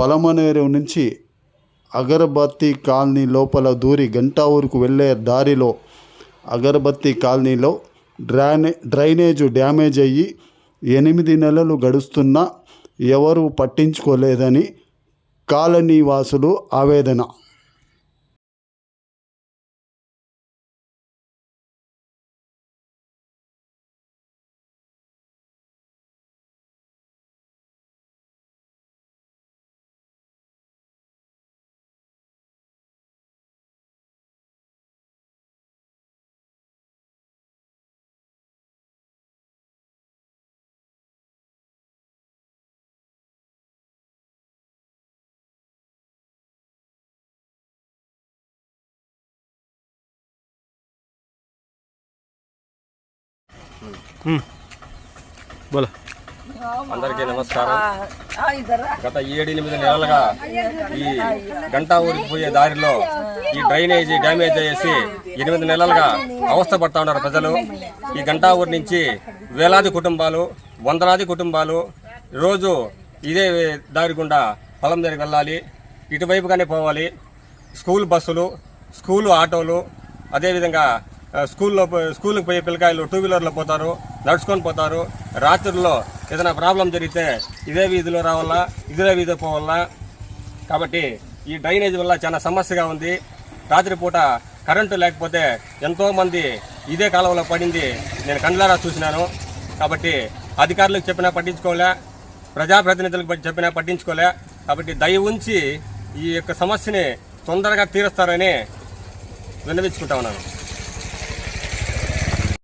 పలమనేరు నుంచి అగరబత్తి కాలనీ లోపల దూరి గంటావూరుకు వెళ్ళే దారిలో అగరబత్తి కాలనీలో డ్రైనేజు డ్యామేజ్ అయ్యి 8 నెలలు గడుస్తున్నా ఎవరూ పట్టించుకోలేదని కాలనీ వాసులు ఆవేదన. అందరికీ నమస్కారం. గత 7-8 నెలలుగా ఈ గంటావూరుకు పోయే దారిలో ఈ డ్రైనేజీ డ్యామేజ్ అయ్యేసి 8 నెలలుగా అవస్థ పడతా ఉన్నారు ప్రజలు. ఈ గంటావూరు నుంచి వేలాది కుటుంబాలు, వందలాది కుటుంబాలు రోజు ఇదే దారి గుండా పొలం దగ్గరికి వెళ్ళాలి, ఇటువైపుగానే పోవాలి. స్కూల్ బస్సులు, స్కూలు ఆటోలు, అదేవిధంగా స్కూల్కి పోయే పిల్లకాయలు 2 వీలర్లో పోతారు, నడుచుకొని పోతారు. రాత్రుల్లో ఏదైనా ప్రాబ్లం జరిగితే ఇదే వీధిలో రావాలా, ఇదే వీధిలో పోవాలా. కాబట్టి ఈ డ్రైనేజ్ వల్ల చాలా సమస్యగా ఉంది. రాత్రిపూట కరెంటు లేకపోతే ఎంతోమంది ఇదే కాలంలో పడింది నేను కండ్లారా చూసినాను. కాబట్టి అధికారులకు చెప్పినా పట్టించుకోలే, ప్రజాప్రతినిధులకు చెప్పినా పట్టించుకోలే. కాబట్టి దయ ఉంచి ఈ యొక్క సమస్యని తొందరగా తీరుస్తారని విన్నవించుకుంటా ఉన్నాను.